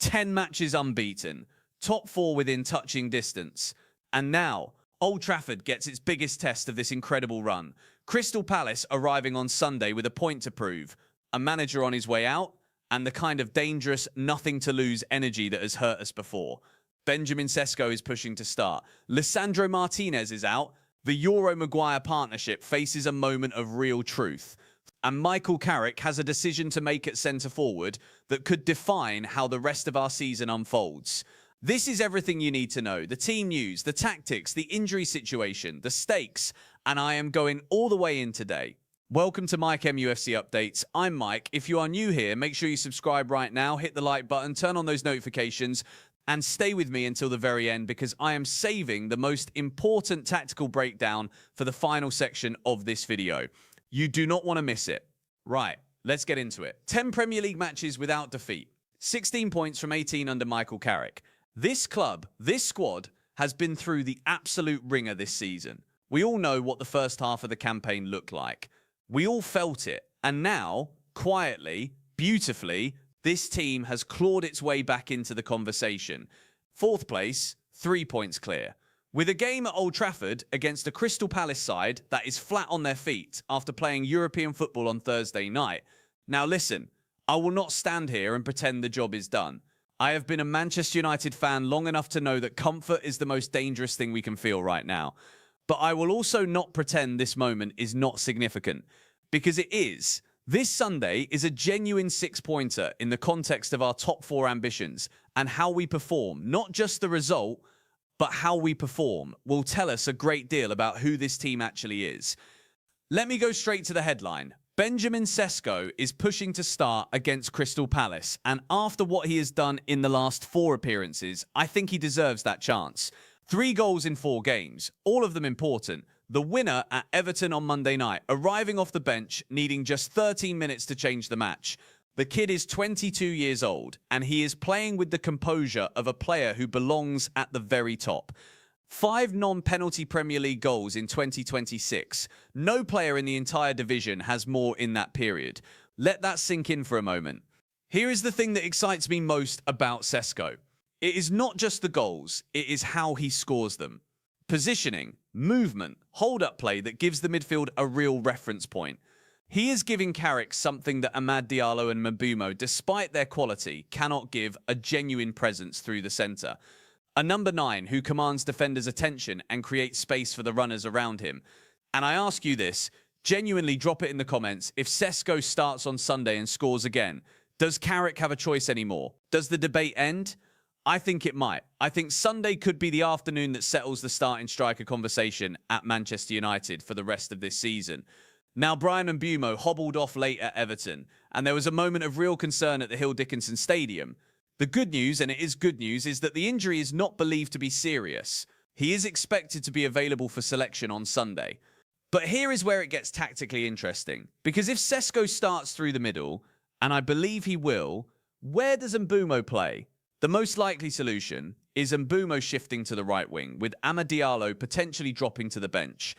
10 matches unbeaten, top 4 within touching distance. And now, Old Trafford gets its biggest test of this incredible run. Crystal Palace arriving on Sunday with a point to prove, a manager on his way out, and the kind of dangerous, nothing-to-lose energy that has hurt us before. Benjamin Sesko is pushing to start. Lisandro Martinez is out. The Euro-Maguire partnership faces a moment of real truth. And Michael Carrick has a decision to make at centre-forward that could define how the rest of our season unfolds. This is everything you need to know. The team news, the tactics, the injury situation, the stakes. And I am going all the way in today. Welcome to Mike MUFC Updates. I'm Mike. If you are new here, make sure you subscribe right now, hit the like button, turn on those notifications, and stay with me until the very end because I am saving the most important tactical breakdown for the final section of this video. You do not want to miss it. Right, let's get into it. 10 Premier League matches without defeat. 16 points from 18 under Michael Carrick. This club, this squad, has been through the absolute ringer this season. We all know what the first half of the campaign looked like. We all felt it. And now, quietly, beautifully, this team has clawed its way back into the conversation. 4th place, 3 points clear. With a game at Old Trafford against a Crystal Palace side that is flat on their feet after playing European football on Thursday night. Now listen, I will not stand here and pretend the job is done. I have been a Manchester United fan long enough to know that comfort is the most dangerous thing we can feel right now. But I will also not pretend this moment is not significant, because it is. This Sunday is a genuine 6-pointer in the context of our top 4 ambitions, and how we perform, not just the result, but how we perform, will tell us a great deal about who this team actually is. Let me go straight to the headline. Benjamin Sesko is pushing to start against Crystal Palace, and after what he has done in the last 4 appearances, I think he deserves that chance. 3 goals in 4 games, all of them important. The winner at Everton on Monday night, arriving off the bench, needing just 13 minutes to change the match. The kid is 22 years old, and he is playing with the composure of a player who belongs at the very top. 5 non-penalty Premier League goals in 2026. No player in the entire division has more in that period. Let that sink in for a moment. Here is the thing that excites me most about Sesko. It is not just the goals, it is how he scores them. Positioning, movement, hold-up play that gives the midfield a real reference point. He is giving Carrick something that Amad Diallo and Mbeumo, despite their quality, cannot give: a genuine presence through the centre. A number 9 who commands defenders' attention and creates space for the runners around him. And I ask you this, genuinely drop it in the comments: if Sesko starts on Sunday and scores again, does Carrick have a choice anymore? Does the debate end? I think it might. I think Sunday could be the afternoon that settles the starting striker conversation at Manchester United for the rest of this season. Now, Bryan Mbeumo hobbled off late at Everton, and there was a moment of real concern at the Hill Dickinson Stadium. The good news, and it is good news, is that the injury is not believed to be serious. He is expected to be available for selection on Sunday. But here is where it gets tactically interesting, because if Sesko starts through the middle, and I believe he will, where does Mbeumo play? The most likely solution is Mbeumo shifting to the right wing, with Amad Diallo potentially dropping to the bench.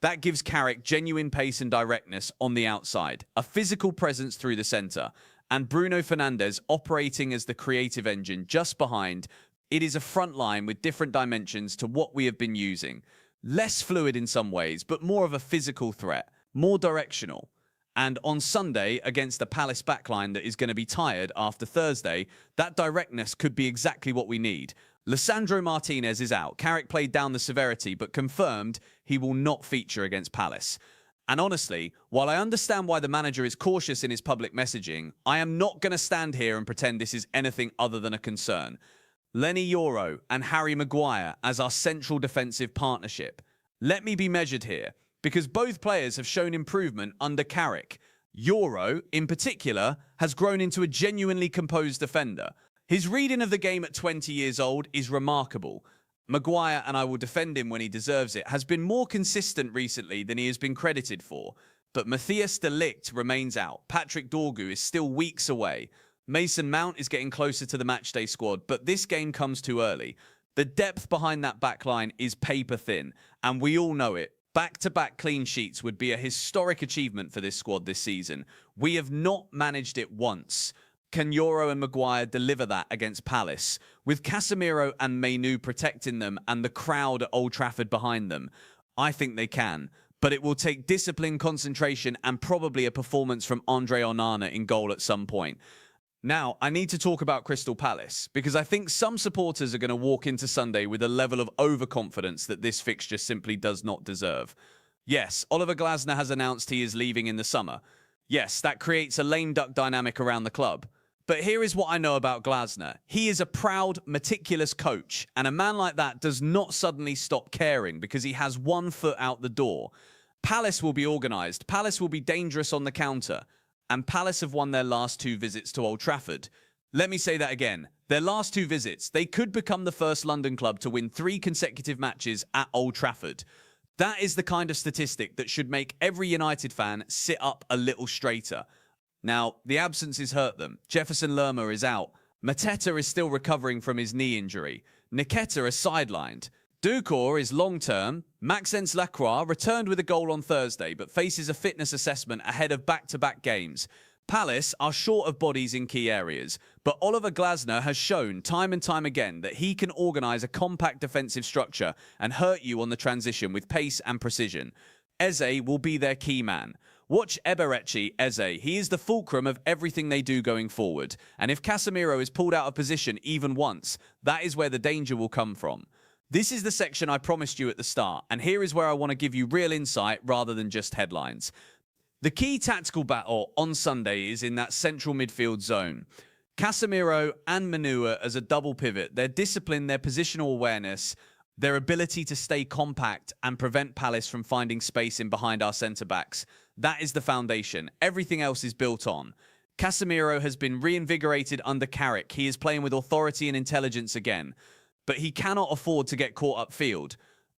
That gives Carrick genuine pace and directness on the outside, a physical presence through the centre, and Bruno Fernandes operating as the creative engine just behind. It is a front line with different dimensions to what we have been using. Less fluid in some ways, but more of a physical threat, more directional. And on Sunday, against a Palace backline that is going to be tired after Thursday, that directness could be exactly what we need. Lisandro Martinez is out. Carrick played down the severity, but confirmed he will not feature against Palace. And honestly, while I understand why the manager is cautious in his public messaging, I am not going to stand here and pretend this is anything other than a concern. Lenny Yoro and Harry Maguire as our central defensive partnership. Let me be measured here, because both players have shown improvement under Carrick. Yoro, in particular, has grown into a genuinely composed defender. His reading of the game at 20 years old is remarkable. Maguire, and I will defend him when he deserves it, has been more consistent recently than he has been credited for. But Matthias de Ligt remains out. Patrick Dorgu is still weeks away. Mason Mount is getting closer to the matchday squad, but this game comes too early. The depth behind that backline is paper thin, and we all know it. Back-to-back clean sheets would be a historic achievement for this squad this season. We have not managed it once. Can Euro and Maguire deliver that against Palace? With Casemiro and Mainu protecting them and the crowd at Old Trafford behind them, I think they can. But it will take discipline, concentration, and probably a performance from Andre Onana in goal at some point. Now, I need to talk about Crystal Palace, because I think some supporters are going to walk into Sunday with a level of overconfidence that this fixture simply does not deserve. Yes, Oliver Glasner has announced he is leaving in the summer. Yes, that creates a lame duck dynamic around the club. But here is what I know about Glasner. He is a proud, meticulous coach, and a man like that does not suddenly stop caring because he has one foot out the door. Palace will be organised, Palace will be dangerous on the counter, and Palace have won their last 2 visits to Old Trafford. Let me say that again. Their last 2 visits, they could become the first London club to win 3 consecutive matches at Old Trafford. That is the kind of statistic that should make every United fan sit up a little straighter. Now, the absences hurt them. Jefferson Lerma is out. Mateta is still recovering from his knee injury. Nketiah is sidelined. Doucouré is long-term. Maxence Lacroix returned with a goal on Thursday, but faces a fitness assessment ahead of back-to-back games. Palace are short of bodies in key areas, but Oliver Glasner has shown time and time again that he can organise a compact defensive structure and hurt you on the transition with pace and precision. Eze will be their key man. Watch Eberechi Eze. He is the fulcrum of everything they do going forward. And if Casemiro is pulled out of position even once, that is where the danger will come from. This is the section I promised you at the start, and here is where I want to give you real insight rather than just headlines. The key tactical battle on Sunday is in that central midfield zone. Casemiro and Manua as a double pivot, their discipline, their positional awareness, their ability to stay compact and prevent Palace from finding space in behind our centre-backs. That is the foundation. Everything else is built on. Casemiro has been reinvigorated under CARRICK. He is playing with authority and intelligence again. But he cannot afford to get caught upfield.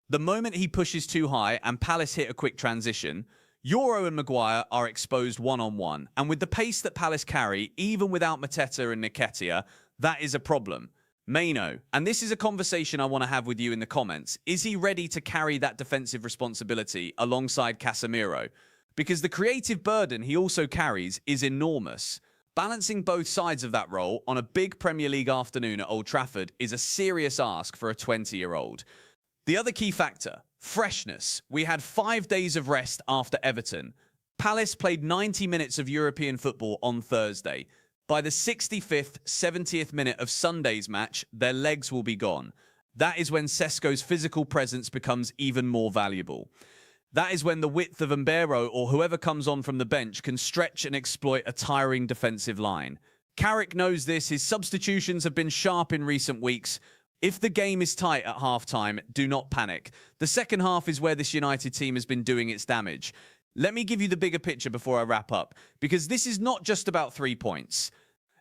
The moment he pushes too high and Palace hit a quick transition, Euro and Maguire are exposed one-on-one. And with the pace that Palace carry, even without Mateta and Nketiah, that is a problem. Maino, and this is a conversation I want to have with you in the comments. Is he ready to carry that defensive responsibility alongside Casemiro? Because the creative burden he also carries is enormous. Balancing both sides of that role on a big Premier League afternoon at Old Trafford is a serious ask for a 20-year-old. The other key factor, freshness. We had 5 days of rest after Everton. Palace played 90 minutes of European football on Thursday. By the 65th, 70th minute of Sunday's match, their legs will be gone. That is when Sesko's physical presence becomes even more valuable. That is when the width of Mbero or whoever comes on from the bench can stretch and exploit a tiring defensive line. Carrick knows this. His substitutions have been sharp in recent weeks. If the game is tight at half-time, do not panic. The second half is where this United team has been doing its damage. Let me give you the bigger picture before I wrap up, because this is not just about 3 points.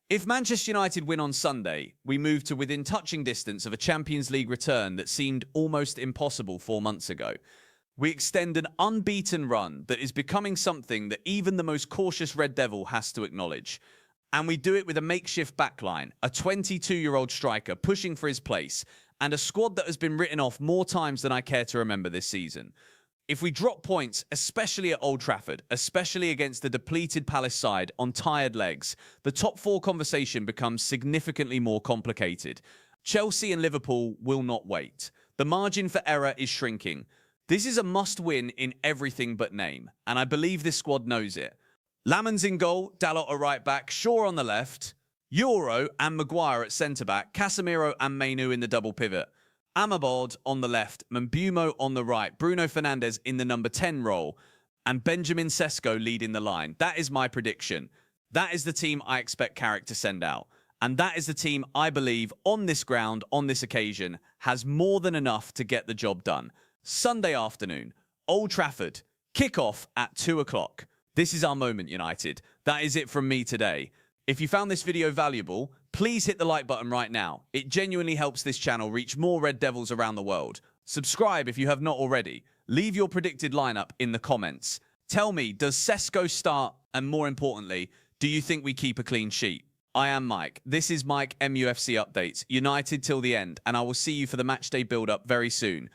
If Manchester United win on Sunday, we move to within touching distance of a Champions League return that seemed almost impossible 4 months ago. We extend an unbeaten run that is becoming something that even the most cautious Red Devil has to acknowledge. And we do it with a makeshift backline, a 22-year-old striker pushing for his place, and a squad that has been written off more times than I care to remember this season. If we drop points, especially at Old Trafford, especially against the depleted Palace side on tired legs, the top 4 conversation becomes significantly more complicated. Chelsea and Liverpool will not wait. The margin for error is shrinking. This is a must-win in everything but name, and I believe this squad knows it. Lamon's in goal, Dalot at right-back, Shaw on the left, Euro and Maguire at centre-back, Casemiro and Mainu in the double pivot, Amabod on the left, Mbeumo on the right, Bruno Fernandes in the number 10 role, and Benjamin Sesko leading the line. That is my prediction. That is the team I expect Carrick to send out. And that is the team I believe on this ground, on this occasion, has more than enough to get the job done. Sunday afternoon, Old Trafford, kickoff at 2 o'clock. This is our moment, United. That is it from me today. If you found this video valuable, please hit the like button right now. It genuinely helps this channel reach more Red Devils around the world. Subscribe if you have not already. Leave your predicted lineup in the comments. Tell me, does Sesko start? And more importantly, do you think we keep a clean sheet? I am Mike. This is Mike MUFC Updates. United till the end, and I will see you for the matchday build-up very soon.